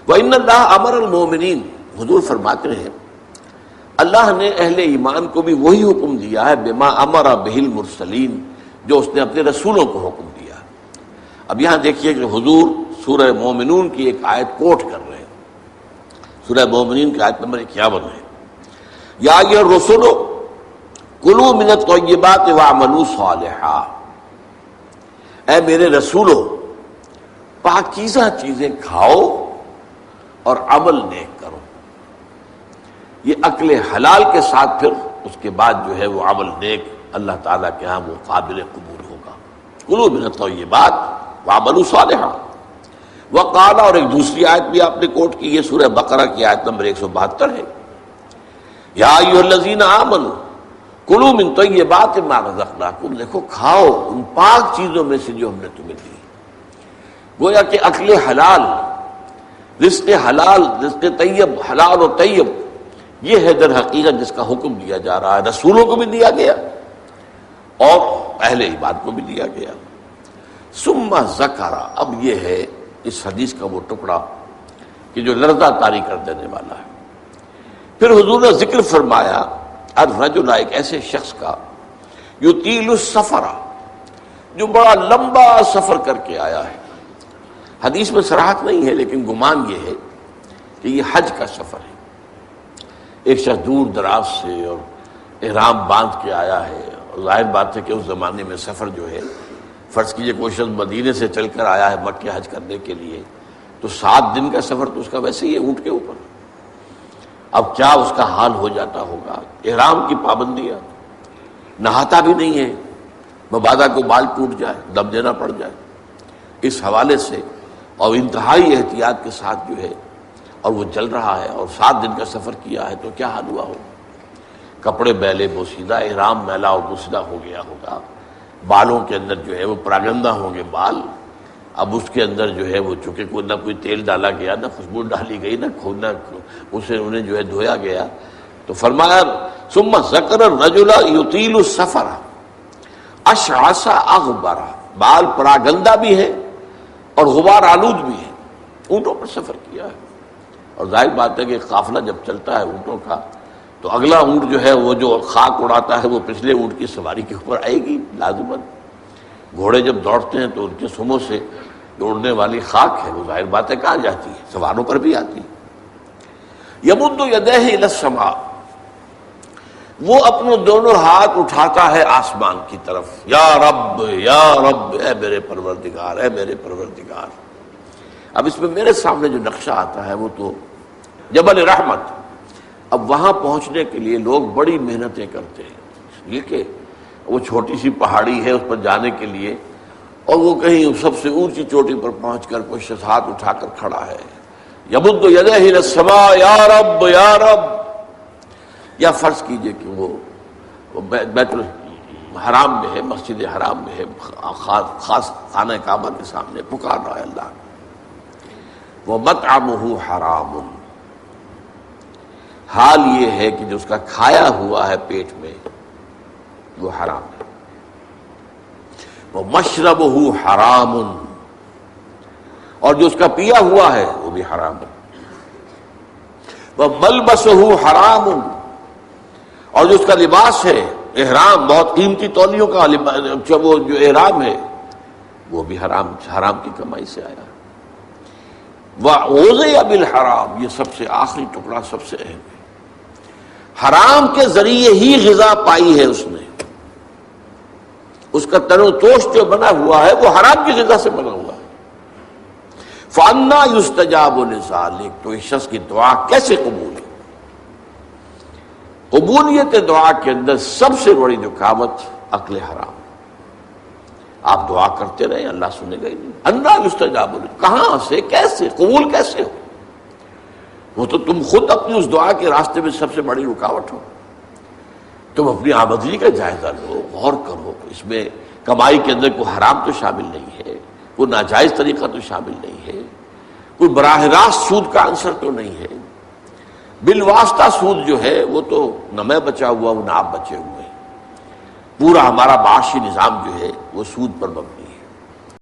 وَإِنَّ اللَّهَ أَمَرَ الْمُؤْمِنِينَ، حضور فرماتے ہیں اللہ نے اہل ایمان کو بھی وہی حکم دیا ہے بما امر بہ المرسلین، جو اس نے اپنے رسولوں کو حکم دیا۔ اب یہاں دیکھیے کہ حضور سورہ مومنون کی ایک آیت کوٹ کر رہے ہیں، سورہ مومنین کی آیت نمبر 51 ہے، یا ایھا الرسل کلوا من الطیبات واعملوا صالحا، اے میرے رسولو پاکیزہ چیزیں کھاؤ اور عمل نیک کرو۔ یہ عقل حلال کے ساتھ پھر اس کے بعد جو ہے وہ عمل نیک اللہ تعالیٰ کے ہاں وہ قابل قبول ہوگا۔ کلوا من الطیبات واعملوا صالحا۔ وقال، اور ایک دوسری آیت بھی آپ نے کوٹ کی، یہ سورہ بقرہ کی آیت نمبر 172 ہے، یا ایھا الذین آمنوا کلوا من طیبات ما رزقناکم، دیکھو کھاؤ ان پاک چیزوں میں سے جو ہم نے تمہیں دی۔ گویا کہ عقل حلال، رزق حلال، رزق طیب، حلال و طیب، یہ ہے در حقیقت جس کا حکم دیا جا رہا ہے، رسولوں کو بھی دیا گیا اور اہل ایمان کو بھی دیا گیا۔ ثم ذکر، اب یہ ہے اس حدیث کا وہ ٹکڑا کہ جو لرزہ طاری کر دینے والا ہے۔ پھر حضور نے ذکر فرمایا الرجل، ایک ایسے شخص کا یطیل السفر، جو بڑا لمبا سفر کر کے آیا ہے۔ حدیث میں صراحت نہیں ہے لیکن گمان یہ ہے کہ یہ حج کا سفر ہے۔ ایک شخص دور دراز سے اور احرام باندھ کے آیا ہے، اور ظاہر بات ہے کہ اس زمانے میں سفر جو ہے، فرض کیجئے کوئی شخص مدینے سے چل کر آیا ہے مکہ حج کرنے کے لیے، تو 7 دن کا سفر تو اس کا ویسے ہی ہے اونٹ کے اوپر۔ اب کیا اس کا حال ہو جاتا ہوگا، احرام کی پابندیاں، نہاتا بھی نہیں ہے، مبادا کو بال ٹوٹ جائے، دم دینا پڑ جائے، اس حوالے سے اور انتہائی احتیاط کے ساتھ جو ہے، اور وہ چل رہا ہے اور 7 دن کا سفر کیا ہے، تو کیا حال ہوا ہوگا؟ کپڑے میلے بوسیدہ، احرام میلا اور بوسیدہ ہو گیا ہوگا، بالوں کے اندر جو ہے وہ پراگندہ ہوں گے بال۔ اب اس کے اندر جو ہے وہ چونکہ کوئی نہ کوئی تیل ڈالا گیا، نہ خوشبو ڈالی گئی، نہ اسے انہیں جو ہے دھویا گیا، تو فرمایا ثم ذکر الرجل یطیل السفر اشعث اغبر، بال پراگندہ بھی ہے اور غبار آلود بھی ہے، اونٹوں پر سفر کیا ہے۔ اور ظاہر بات ہے کہ قافلہ جب چلتا ہے اونٹوں کا، تو اگلا اونٹ جو ہے وہ جو خاک اڑاتا ہے وہ پچھلے اونٹ کی سواری کے اوپر آئے گی لازماً۔ گھوڑے جب دوڑتے ہیں تو ان کے سموں سے جو اڑنے والی خاک ہے وہ ظاہر بات ہے کہاں جاتی ہے، سواروں پر بھی آتی ہے۔ یمد یدیہ الی السماء، وہ اپنے دونوں ہاتھ اٹھاتا ہے آسمان کی طرف، یا رب یا رب، اے میرے پروردگار اے میرے پروردگار۔ اب اس میں میرے سامنے جو نقشہ آتا ہے وہ تو جبل رحمت۔ اب وہاں پہنچنے کے لیے لوگ بڑی محنتیں کرتے ہیں، یہ کہ وہ چھوٹی سی پہاڑی ہے، اس پر جانے کے لیے، اور وہ کہیں سب سے اونچی چوٹی پر پہنچ کر کوئی شخص ہاتھ اٹھا کر کھڑا ہے، یمد یدیہ الی السماء یا رب یا رب، یا فرض کیجئے کہ وہ بیت الحرام میں ہے، مسجد حرام میں ہے، خاص خانہ کعبہ کے سامنے پکار رہا ہے اللہ، وَمَطْعَمُهُ حَرَامٌ، حال یہ ہے کہ جو اس کا کھایا ہوا ہے پیٹ میں وہ حرام ہے، وَمَشْرَبُهُ حَرَامٌ، اور جو اس کا پیا ہوا ہے وہ بھی حرام ہے، وَمَلْبَسُهُ حَرَامٌ، اور جو اس کا لباس ہے احرام، بہت قیمتی تولیوں کا وہ جو احرام ہے وہ بھی حرام کی کمائی سے آیا ہے۔ وَغُذِیَ بِالْحَرَامِ، یہ سب سے آخری ٹکڑا سب سے اہم ہے، حرام کے ذریعے ہی غذا پائی ہے اس نے، اس کا تن و توش جو بنا ہوا ہے وہ حرام کی غذا سے بنا ہوا ہے۔ فَأَنَّىٰ يُسْتَجَابُ لِذَٰلِکَ، تو اس شخص کی دعا کیسے قبول ہے؟ قبولیت دعا کے اندر سب سے بڑی رکاوٹ عقل حرام۔ آپ دعا کرتے رہے اللہ سنے گا ہی نہیں، اَنَّىٰ يُسْتَجَابُ لِذَٰلِکَ، کہاں سے، کیسے، قبول کیسے ہو؟ وہ تو تم خود اپنی اس دعا کے راستے میں سب سے بڑی رکاوٹ ہو۔ تم اپنی آمدنی کا جائزہ لو، غور کرو، اس میں کمائی کے اندر کوئی حرام تو شامل نہیں ہے، کوئی ناجائز طریقہ تو شامل نہیں ہے، کوئی براہ راست سود کا عنصر تو نہیں ہے، بالواسطہ سود جو ہے وہ تو نہ میں بچا ہوا ہوں نہ آپ بچے ہوئے ہیں، پورا ہمارا معاشی نظام جو ہے وہ سود پر مبنی ہے۔